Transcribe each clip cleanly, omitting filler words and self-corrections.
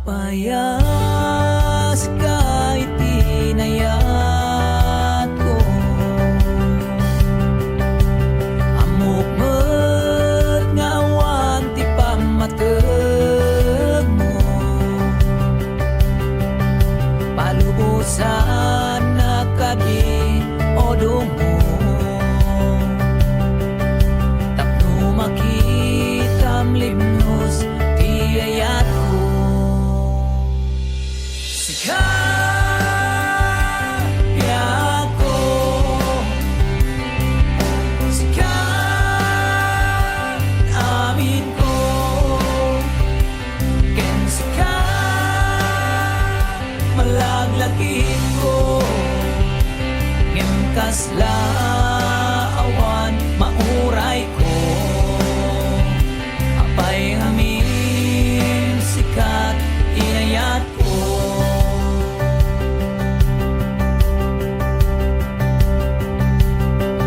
Apayas ka itinayat ko, amok met ngawan ti pamateg mo, palubusan na kadi odong mo, tapno makitam limnos ti ayat ko. Malaglagin ko ngimkasla awan mauray ko, apay amin sikat inayat ko.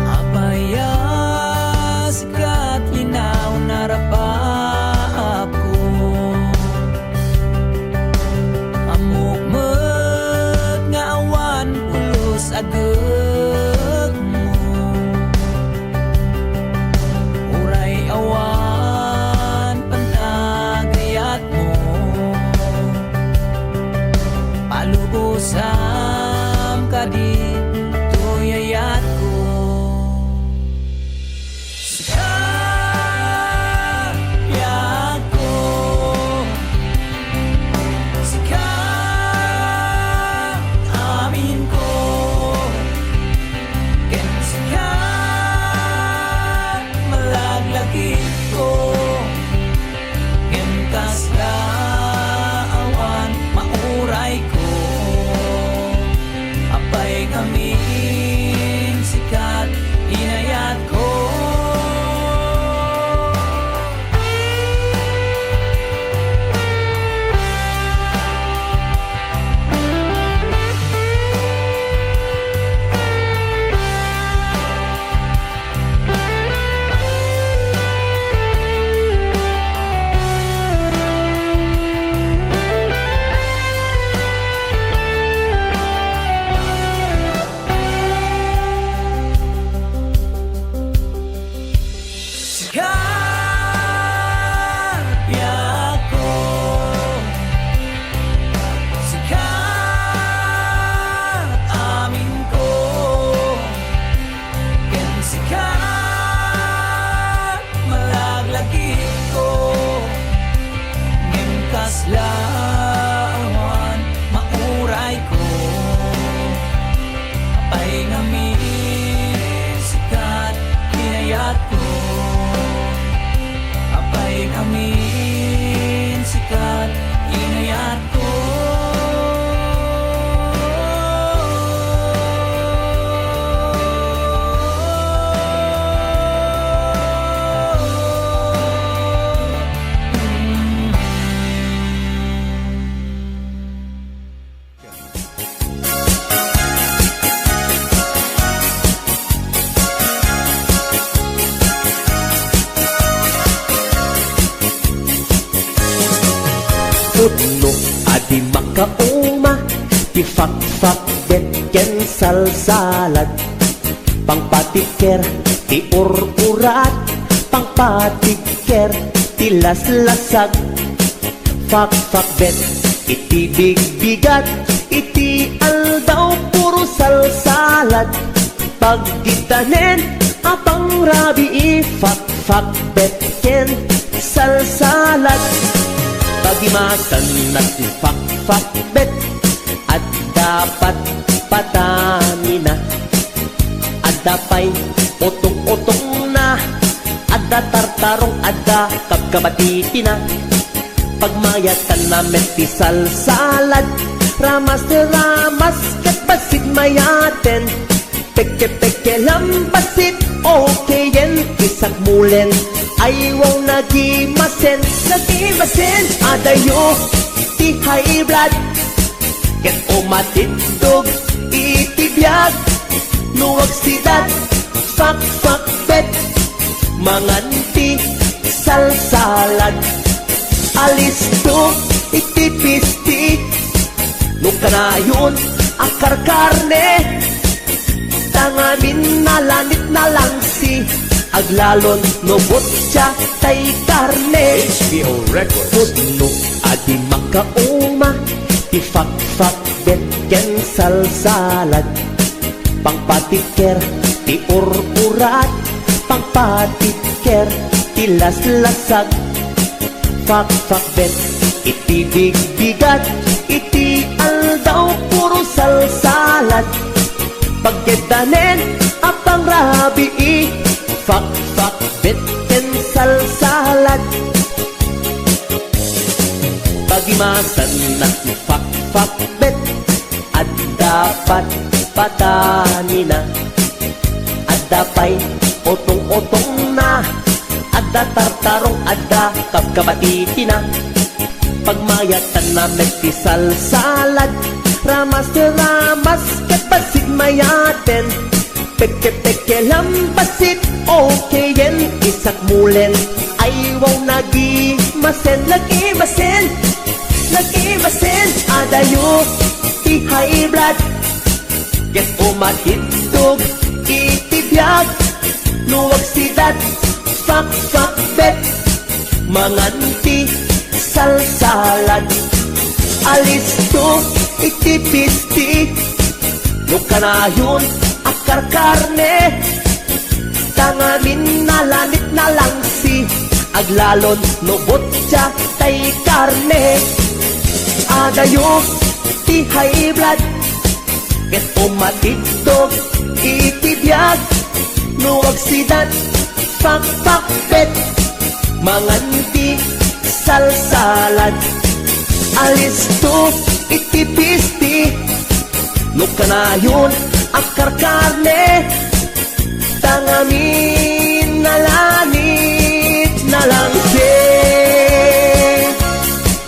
Apaya sikat linaw narapap ko, amok met nga awan pulos ageg mo, uray awan pantagayat mo, palubosam kadi tuyayat ko. Sikayat ko, sikat amin ko, ken sikat malaglagit ko, ken kasla awan mauray ko, apay kaming sikat inayat ko. Sikayat ko, sikat amin ko, ken sikat malaglagit ko, ngimkasla awan mauray ko, apay ngamin sikat inayat ko, apay amin sikat inayat ko. Putno adi makauma, ti fak-fak bet ken salsalad, pangpatiker ti ur-urat, pangpatiker ti laslasag, fak-fak bet iti big-bigat, iti aldaw puro salsalad, pagditanen apang rabi fak-fak bet ken salsalad. Pagimasan natin fak-fak bet, at dapat patamina, at dapay utong-utong na, at da tartarong, at da kabkabatiti na. Pagmayatan namin ti salsalad, ramas na ramas kat basit mayaten, peke-peke lambasit okay yen, isak mulen aywaw nagimasen, adayo ti high blood, ket umatindog itibiyag, nuwag sidat fak-fak bet, manganti salsalad, alisto itipisti no kanayon akar karne tangamin nalanit na lang si aglalon no botya tay karne HBO Records. pudno adi makauma ti fak-fak bet ken salsalad pangpatiker ti urat pangpatiker ti laslasag fak-fak bet iti bigbigat iti aldaw puro salsalad pagkedanen apang rabii fak-fak bet ken salsalad pagimasan na fak-fak bet at dapat patanina at dapay otong-otong na adda tartarong adda kabkabati na pagmayatan na meti salsalad ramas ket basit mayaten peke lampasit okayen isak mulen ay wow nagimasen adayo ti high blood ket umatitog itibiyag luwag sidat fak-fak bet manganti salsalad alisto itipisti no kanayon akar karne tangamin nalanit na lang si aglalon no botya tay karne adayo ti high blood ket umatitog itibiyag luwag sidat fak-fak bet manganti salsalad alisto itipisti no kanayon akar karne tangamin nalanit na lang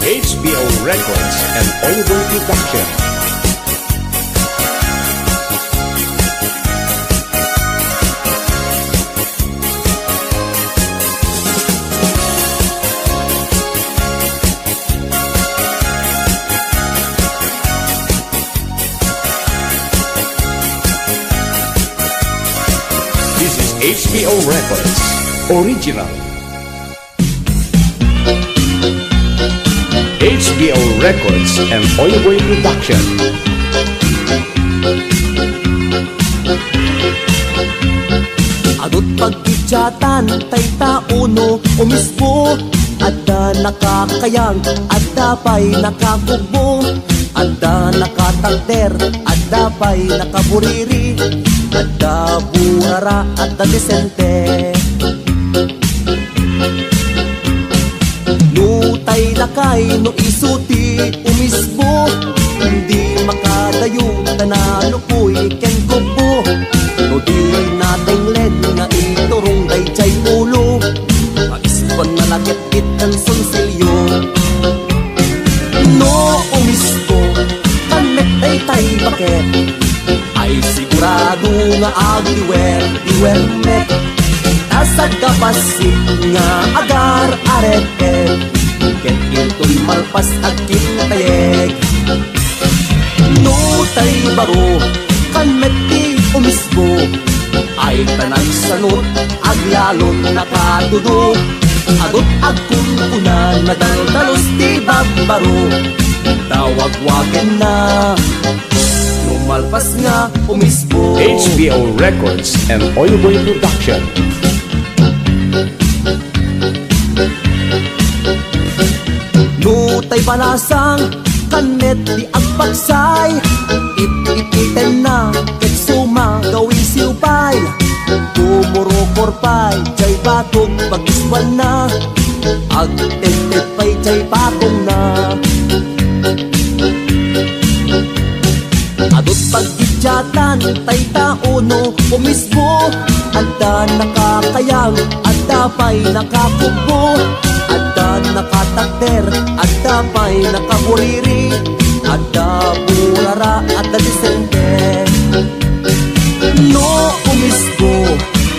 HBO Records and Oliver Production. This is HBO Records Original. HBO Records and Oliver Production. adot pagkidyatan tay tauno umisbo adda nakakayang adda pay nakakugbo adda nakatagder adda pay nakaburiri adda burara adda desente no tay lakay no isuti umisbo hindi makadayo tanalo ko'y ken kubo no di nating len nga iturong dayjay ulo maispan malagit itan sonsilyo no umisbo kamet ay tay baket ay sigurado nga agliwer iwermet asad kapasik nga agar aret ket into'y malpas at kintayeg no tay baro kamet di umisbo ay tanan sanot aglalon nakatudo adot agkununan na daldalos di babbaro tawag-wagen na lumalpas nga umisbo HBO Records and Oliver Production. no tay balasang kanet di agpagsay ipiten na ket suma gawin siupay tumuro-korpay jay batog pag-iswan na agtetet pay jay patong na adot paggidyatan tay tauno umisbo adda nakakayang adda pay nakakugbo adda nakatakder adda pay nakaburiri adda burara adda disente no umisbo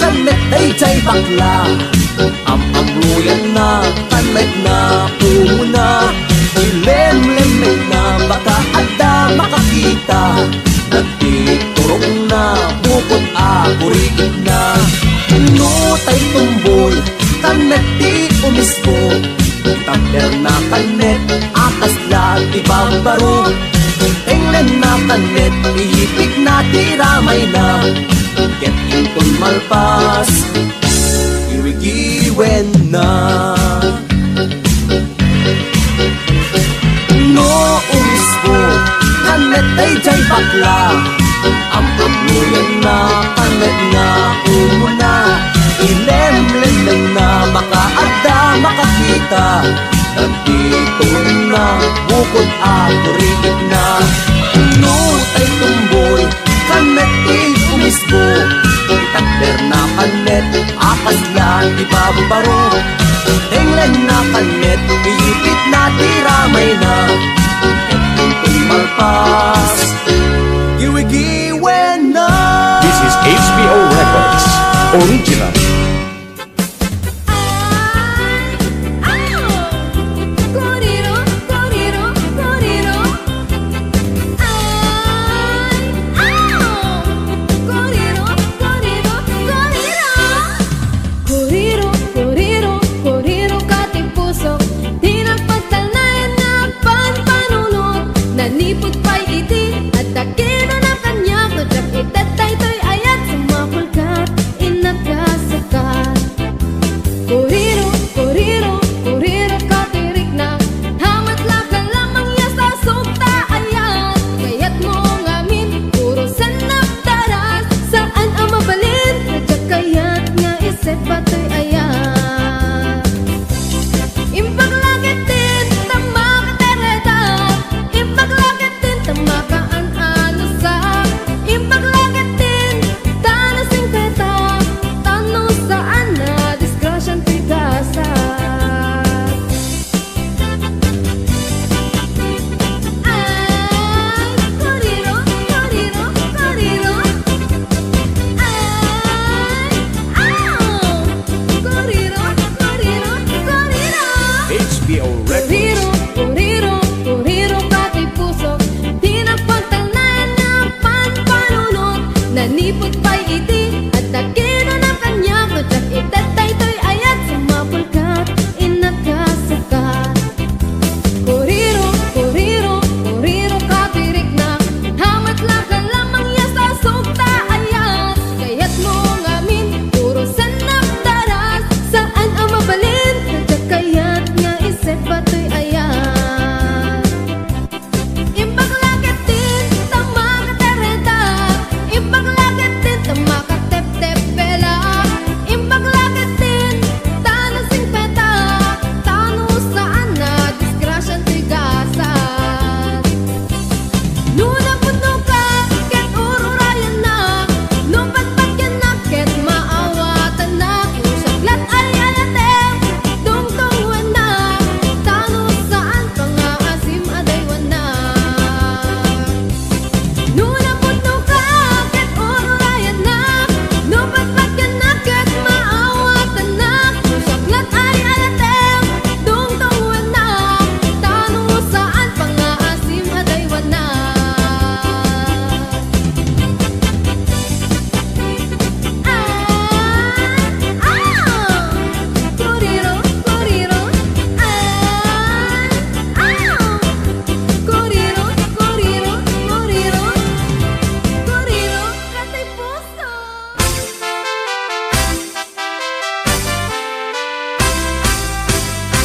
kamet dayjay bakla amruyan na kamet na una ile makakita. Nagtiturong na, bukod ako riit na. No tay tumboy, kanet ti umispo. Taper na kanet, akas la ti babaro. Englen na kanet, iipik na ti ramay na. Get intun malpas, irigiwen na. No umispo, kanet ay jay bakla. Ang pagluyan na, kanet nga umuna. Ilemlem lang na, makaada, makakita. Nagtitulong na, bukod ako riit na. No tay tumboy, kanet umispo. Takder na kanet, akas lang di babaro. Englen na kanet, iipit na tiramay na. Etong malpas, giwigiwen na. This is HBO Records Original. Nalipot pa'y iti at takino na kanya. Kudyak itatay to'y ayat sumapulkat, inagkasakat. Kuriro, kuriro, kuriro katirik na. Hamat lakal lamang yasa sukta ayat. Kaya't mo ngamin, puro sanap taras. Saan ang mabalin? Kudyak kayat nga isip pato'y ayat. Impaglagit din, tama ka tereta. Impaglagit din, tama ka an-anusa. Impaglagit din, tana singketa. Tano saan na disgrasyang tigasa. Ay, koriro, koriro, koriro. Ay, aw, koriro, koriro, koriro. HBO Records. Kuriro, kuriro, kuriro pati puso. Di napagtanayan ng panpanunot. Nanipot pa'y iti at takino na kanya. Kudyak itatay to'y ayat sumapulkat, inagkasakat. Kuriro, kuriro, kuriro katirik na. Hamat lakal lamang yasa sukta ayat. Kaya't mo ngamin, puro sanap taras. Saan ang mabalin? Kudyak kayat nga isip pato'y ayat. Impaglagit din, tama ka tereta. Impaglagit din, tama ka tep-tep pela. Impaglagit din, tana singpeta. Tano saan na disgrasyang tigasan. Nuna puno ka, ket ururayan na. Nupat-pat yan na, ket maawatan na. Kusaglat ay alatem, dungtungwan na. Tano saan pangaasim adaywan na. Nuna puno ka, ket ururayan na. Nupat-pat yan na, ket maawatan na. Kusaglat ay alatem, dungtungwan na. Tano saan pangaasim adaywan na. Kuriro, kuriro, kuriro, kuriro, kuriro, kuriro, katay puso.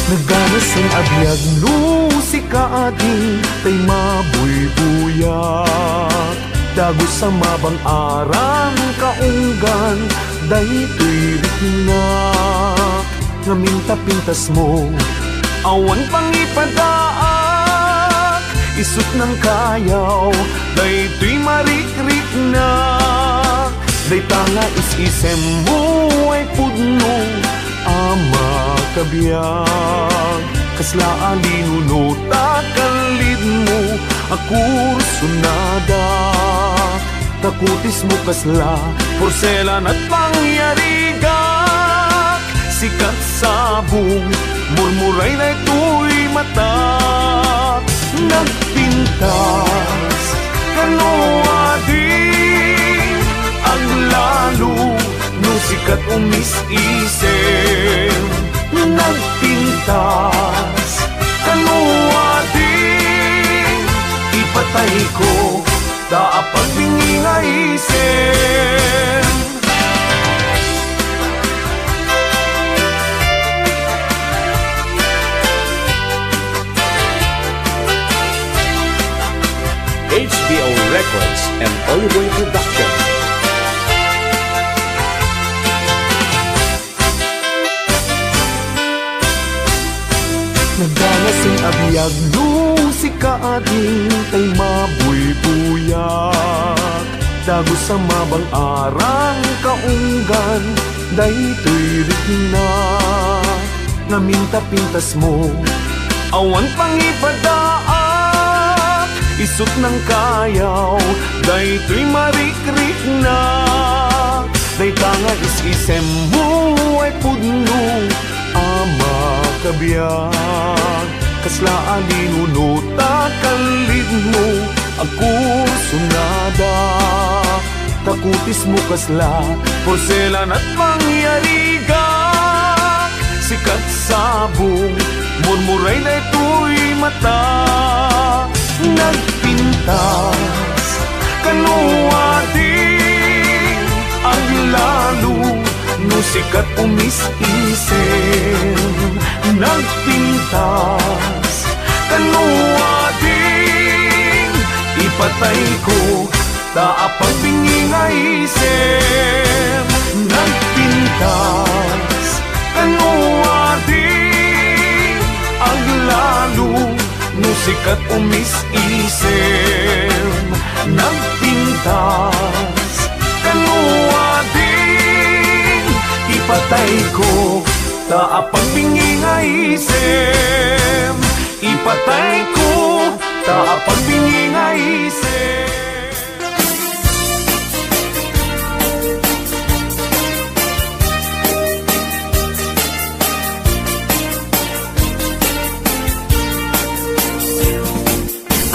Naganas ang abiyag si kaadi tay mabuybuyak. Dagos sa mabang arang kaunggan daytoy riknak. Ngaminta-pintas mo awan pangipadaak. Isut ng kayaw daytoy marikrik-nak. Day tanga is-isem mo ay pudno ama kabiyag. Kaslaan linunuta kalid mo akur sunada. Takutis mo kasla porselan at pangyarigak. Sikat sabong murmuray na ito'y mata. Nagpintas kano umisisem nagpintas kanua din ipatay ko daapag bingi nga isem. HBO Records and Oliver Production. Nagdanasing abiyag no si kaading kay mabuy puyak dago sa mabang arang kaunggan daytoy rikna naminta-pintas mo awan pangipadaak isut ng kayaw daytoy marikrik na dayta nga isisem mo ay pudno ama kabiyag kasla alinunuta kalid mo ako sunada takutis mo kasla porselan at mangyariga sikat sabong murmuray na ito'y mata nagpintas kanua din ang lalo no sikat umisisem nagpintas kanua din ipatay ko daapag bingi nga isem nagpintas kanua din ang lalo no sikat umisisem nagpintas kanua din ipatay ko daapag bingi nga isem ipatay ko daapag bingi nga isem.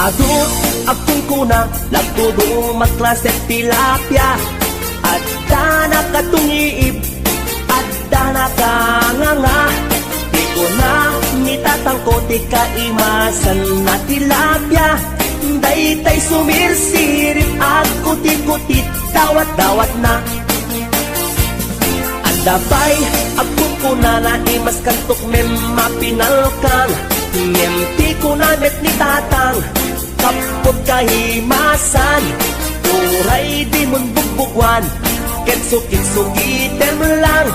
Adot akong kuna lagtudo magklaset tilapia at dana katungiib at dana kanganga di ko na nitatangkot ikaimasan na tilapia daytay sumirsirip at kutit-kutit dawat-dawat na at dabay akong kuna na imas kantok mem mapinalkang mem ti ko na met ni tatang kapot kahimasan uray di mon bugbugwan kitsukit-sukitem lang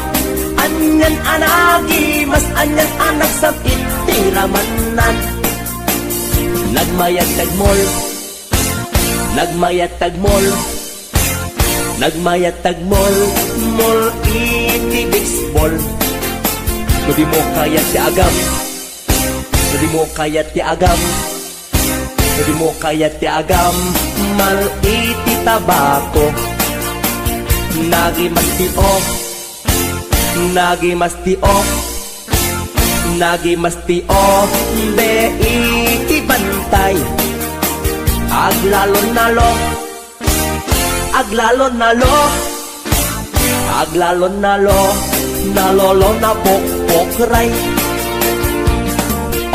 anyan anagi mas anyan anak sa itiramanan nagmayat tagmol nagmayat tagmol nagmayat tagmol mol iti baseball kudi mo kayat ti agam kudi mo kayat ti agam kudi mo kayat ti agam mal iti tabako nagi mastio nagi mastio nagi mastio be iti bantay aglalon nalo aglalon nalo aglalon nalo nalolo na pokpokray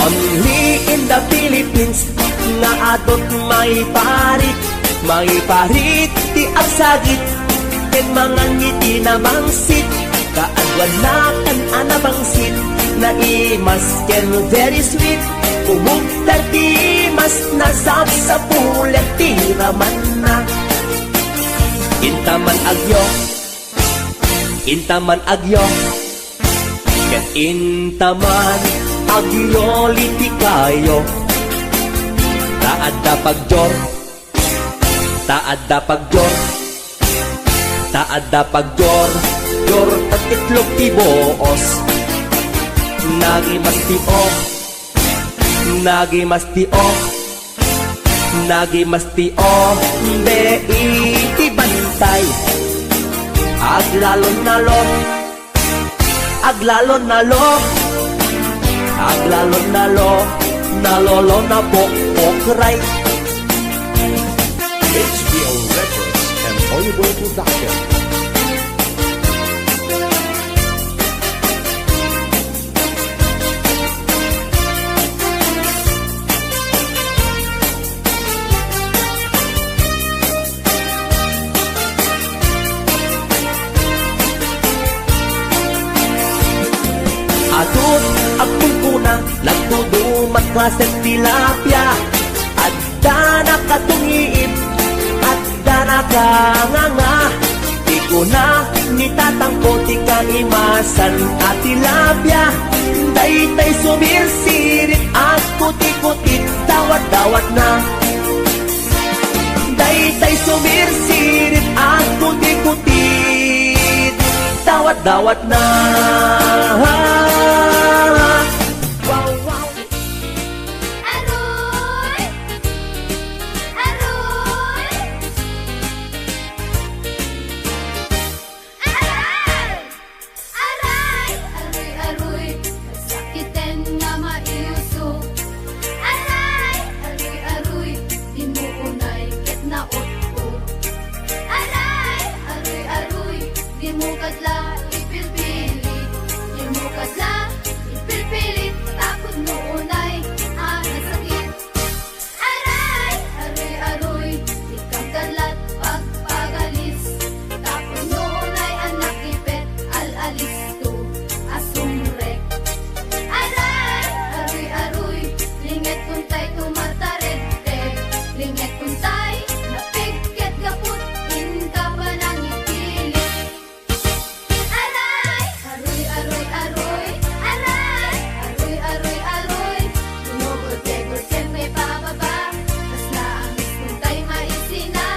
only in the Philippines nga adot may parit ti agsagit ken mga ngiti na mangsit kaadwan na kan anabangsit na imas ken very sweet umugtar ti mas nasab sa pulet ti raman na intaman agyo ken intaman agyo liti kayo taadda pagjor taadda pagjor taadda pagjor jor at itlog ti boos nagi mastio nagi mastio nagi mastio be iti bantay aglalon nalo aglalon nalo aglalon nalo nalolo na pokpokray HBO Records and Oliver Production. klaset tilapia. Adda na katungiib, adda na kanganga. Di ko na nitatangko, di kang imasan at tilapia. Daytay sumirsirit at kuti-kutit, dawat-dawat na. Daytay sumirsirit at kuti-kutit, dawat-dawat na. Wow, wow. Aroy! Aroy! Aray! Aray! Aroy, aroy. Sakitin nga maiuso. Aray! Aroy, aroy. Di mo unay ket na ut-ut. Aray! Aroy, aroy. Di mo kadla ipilpili. Di mo kadla ipilpilit. Takot mo unay ang sakit. Aray! Aroy, aroy. Di kang kadlat pagpagalis. Takot mo unay ang nakipet. Al-alis to asumrek. Aray! Aroy, aroy. Linget kuntay tumatarete. Linget kuntay napigket kaput. Inka pa nang ipilit. Aray! Aroy, aroy, aroy. Aray! Aroy, aroy, aroy. Tumugod-tegod may pababa. Tas naamis kuntay maisina.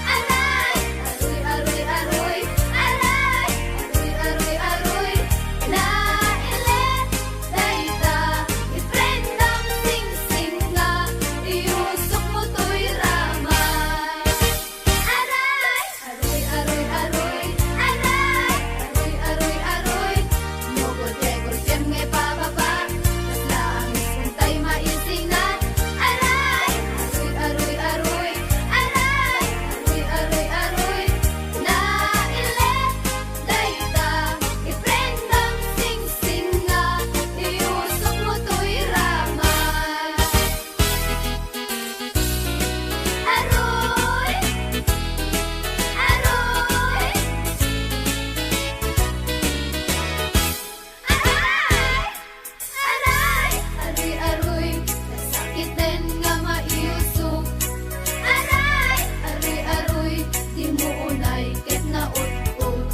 Aray! Aroy, aroy, aroy. Aray! Aroy, aroy, aroy. Nailet, dayta, iprendang sing-singa. Iusok mo to'y ramay. Aray! Aroy, aroy, aroy. Aray! Aroy, aroy, aroy. Tumugod-tegod may pababa. Tas naamis kuntay maisina. Aray! Aroy, aroy, aroy. Aray! Aroy, aroy, aroy. Nailet, dayta, iprendang sing-singa. Iusok mo to'y ramay. Aroy! Aroy! Aray! Aray! Aroy, aroy. Nasakitin nga maiusok. Aray! Aroy, aroy. Di mo unay ket na ut-ut.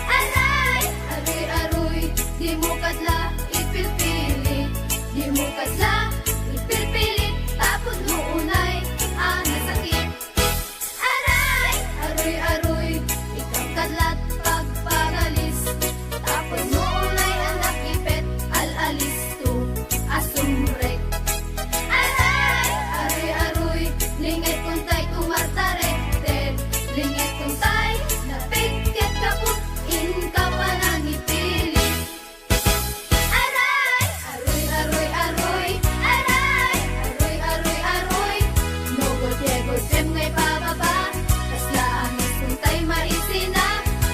Aray! Aroy, aroy. Di mo kadla ipilpili. Di mo kadla ipilpili. Tapos mo unay ang nasakit. Aray! Aroy, aroy. Ikaw kadlat pagpagalis. Tapos mo unay ang nakipet. Al-alis to asumrek. Aray! Aroy, aroy. Linget kuntay tumartarekted. Linget kuntay napigket kaput. Inka pa nang ipilit. Aray! Aroy, aroy, aroy. Aray! Aroy, aroy, aroy. Nugod-yegod ngay pababa. Tas langis kuntay maisina.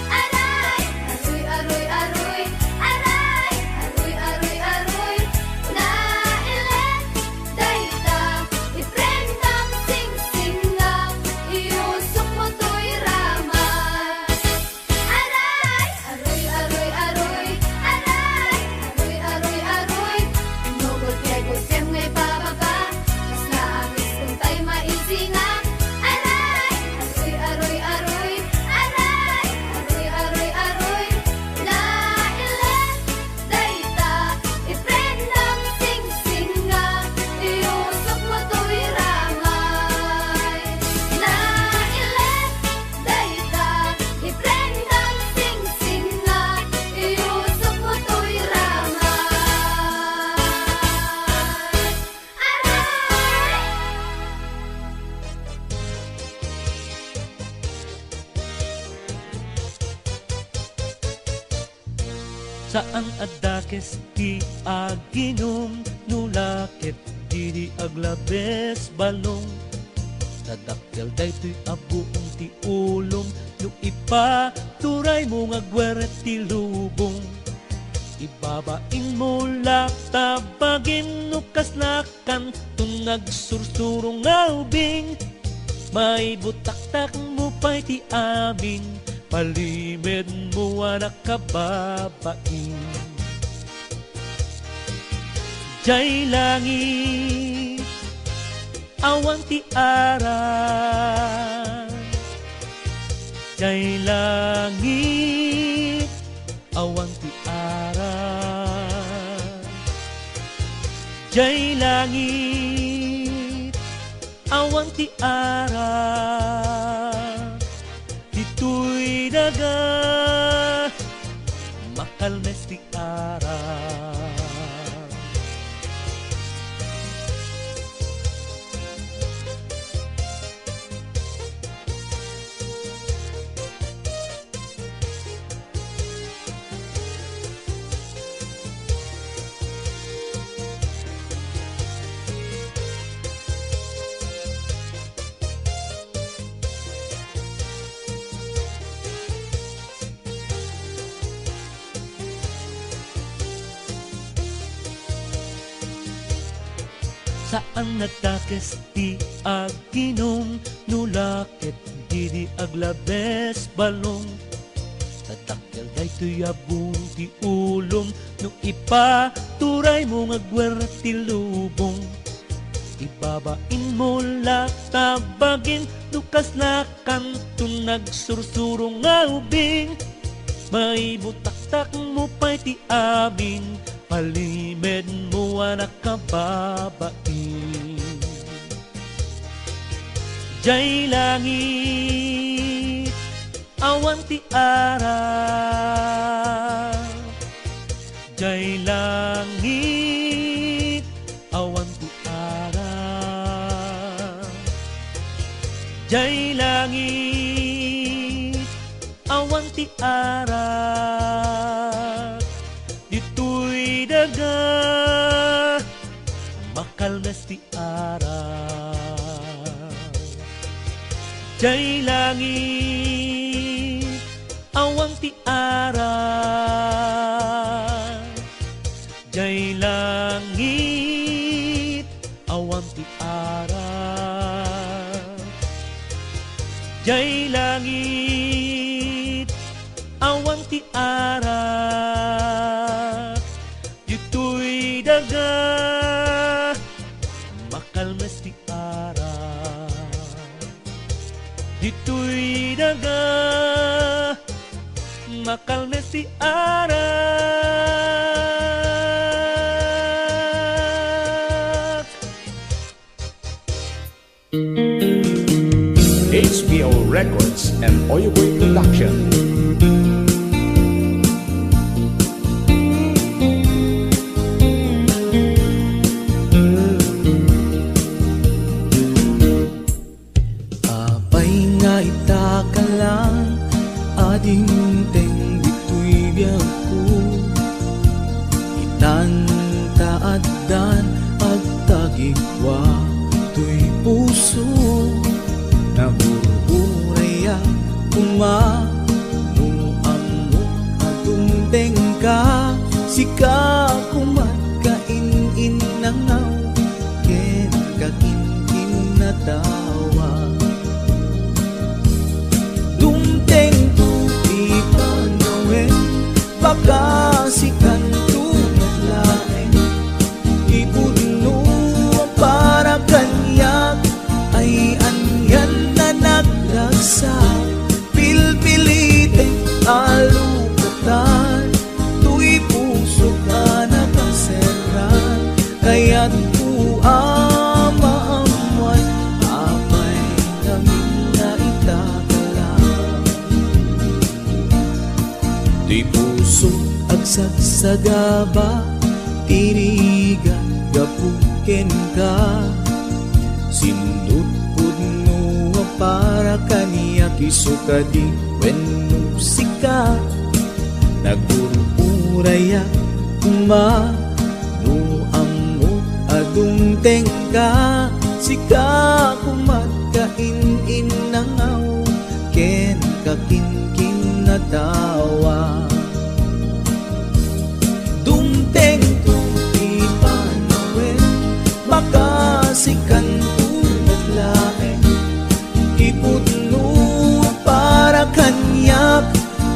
Aray! Aroy, aroy, aroy. Aray! Aroy, aroy, aroy. Nailet, dayta, iprendang sing-singa. Iusok mo to'y ramay. Aray! Aroy, aroy, aroy. Aray! Aroy, aroy, aroy. Nugod-yegod ngay pababa. Tas langis kuntay maisina. Aray! Aroy, aroy, aroy. Aray! Aroy, aroy, aroy. Nailet, dayta, iprendang sing-singa. Iusok mo to'y ramay. Nailet, dayta, iprendang sing-singa. Iusok mo to'y ramay. Saan adakes ti aginom nulakit didi aglabes balong Tadakkel daytoy abuong ti ulong no ipa turay mo nga gweret ti lubong Ibabain mo laktabagin no kaslakan tun nagsursurong nga ubing May butaktak mo pa'y ti amin Palimed mo anak kababain Jay langit awan ti ara, jay langit awan ti ara, jay langit awan ti ara, dito'y daga makalmes ti ara. Saan nagtakes ti aginom, nulakit di aglabes balong. Tadakkel day to'y abong ti ulong, no ipaturay mo ngagwer ti lubong. Ibabain mo latabagin, nukas na kanto nagsursurong nga ubing. May butaktak mo pa'y ti amin, palimed mo anak kababain. Jay langit awan ti ara, jay langit awan ti ara, jay langit awan ti ara, dito'y daga makalmes ti ara. Jay langit awan ti ara, jay langit awan ti ara, jay langit awan ti ara, dito'y daga makalmes ti ara, dito'y daga makalmes ti ara. HBO Records and Oyoboy Production. Apay nga itakalang ading teng dito'y biyak ko. Itan taaddan agtagigwa to'y puso. Nabuburaya kumanuamo adumteng ka, sika kumatkain nangaw ken kakinkin na tawa. Dumteng tu ipanawen baka sikan tulad laeng ibudno para kanyak ay anyan na nagragsa. Pilpiliteng alukatan tu'y puso ka nakaseran, kaya't kuamaamuan apay kami na itakalang. Tu'y puso agsagsagaba, tirigan gapuken ka. Sindut pudno para kaniya kisuka di wenno sika. Nagururaya kuma nuamo adumteng ka, sika kumatkain nangaw ken kakinkin na tawa. Dumteng tu ipanawen makasikan tulad laeng ipudno para kanyak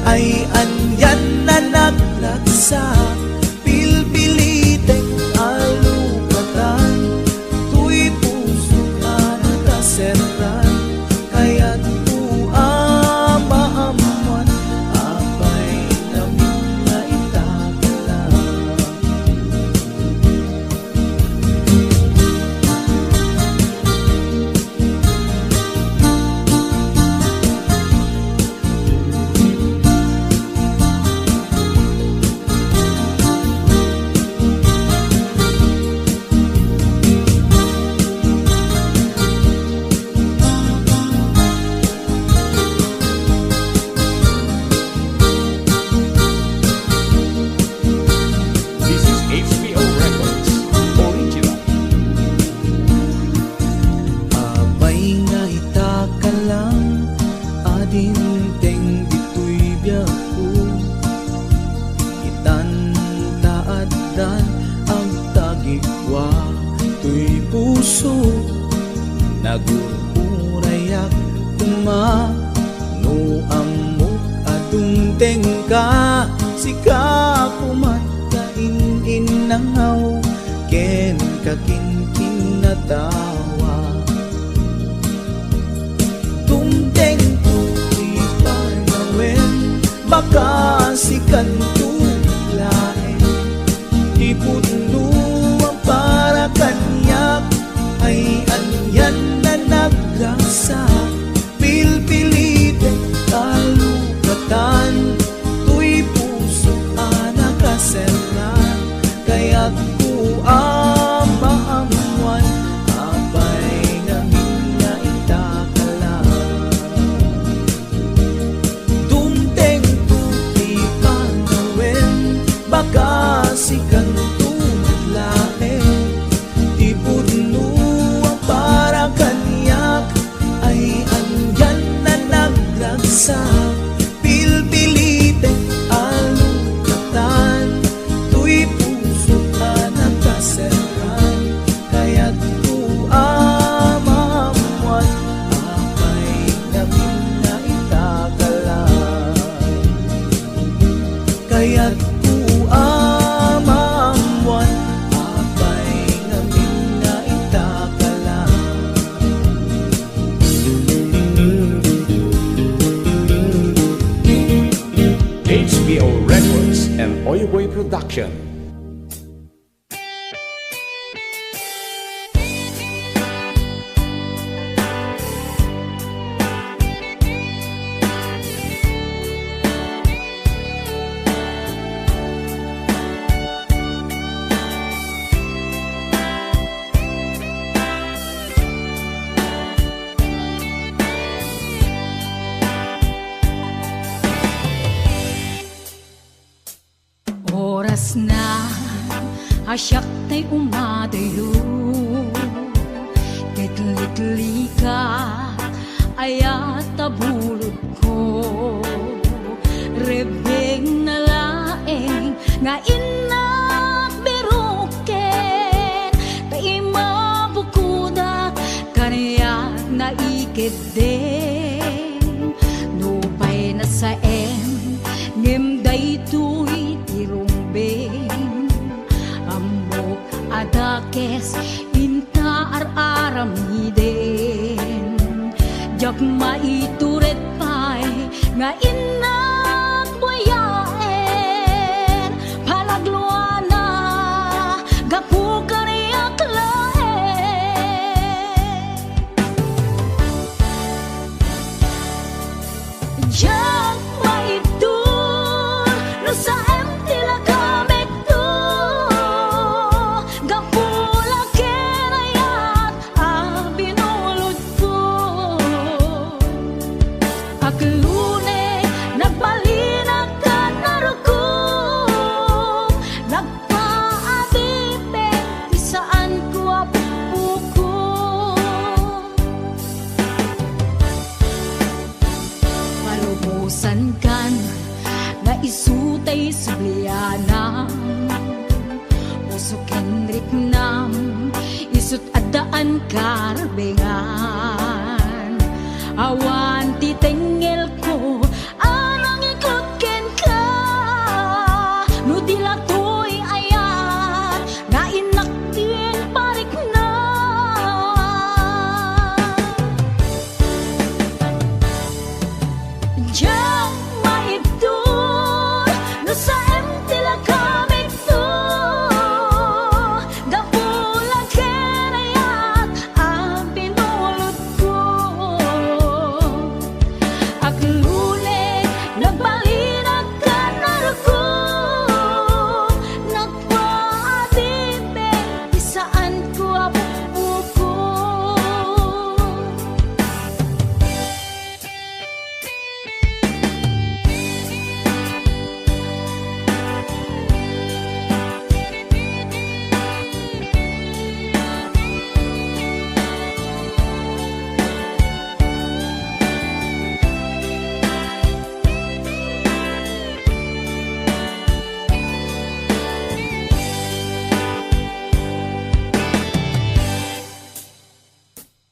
ay anyan na naglagsa. Pilpiliteng alu puso nagururayak no amok atong tengka sika kumat kain nangaw ken kakinkin na tawa tumteng tuti panawen baka sikan tulae iputno ang para kanyak ay anyan na nagrasa pilpilite kalugatan tuy puso anakasernan kaya't maamuan apay ngamin nga itakalan tumteng tuti panawen baka sikan tulae iputno ang para kanyak ay andyan na nagragsak pilpilite alukatan tuy puso anakaserkan kaya't amamuan apay namin na itakalan kaya't amamuan apay namin na itakalan HBO Records and Oyoboy Production. Oras na asyak ta'y umadayo Litli ka ayat tabulod ko Rebeng na laeng nga inak biruken Ta'y mabukudak kaniyak na ikid din Nupay na sa ngimday tuy tirumbing Amok adakes inta ar-aram hiden Jak maituret pay nga inak buyaen Palagluana gapu kariyak laen Jak maitur no sa tila kamek to Gapula kenayat binulod ko Aklune nagbalinag ka narukog Nagpaabibig di saan ko apuko Palubusan kan na isutay subliana Puso kenrik nam isut adaan karbengan Awan titengel ko anang ikot ken ka No dilatoy ayat na inaktin parik na Diyan maibdol no sa tila kamik to Gapula kenayat binulot ko Aklune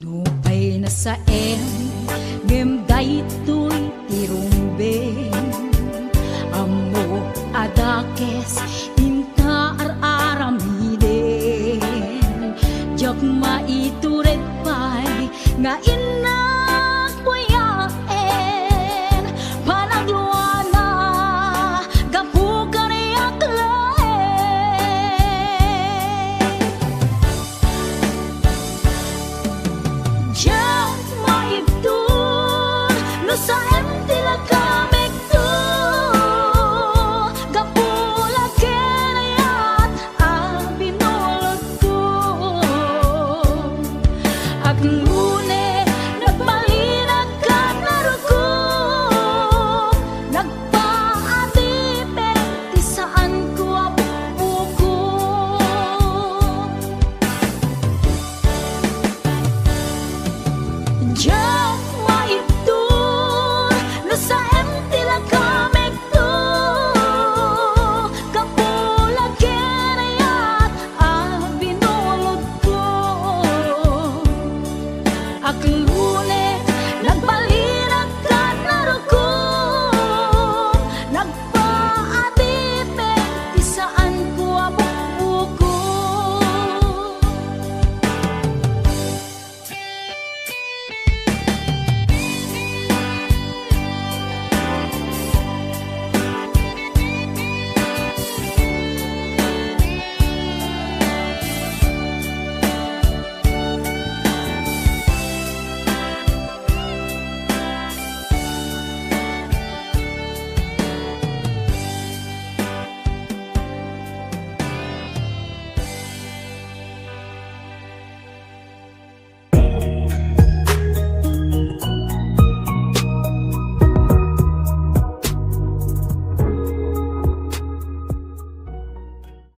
Nupay na sa ngem daytoy tirumbeng amo adakes inta aramiden jak maituret pay nga inak kuyaen panagluana gapu kaniyak laen jak maibdun no sa tila kamik to gapula kenayat abinulot ko ak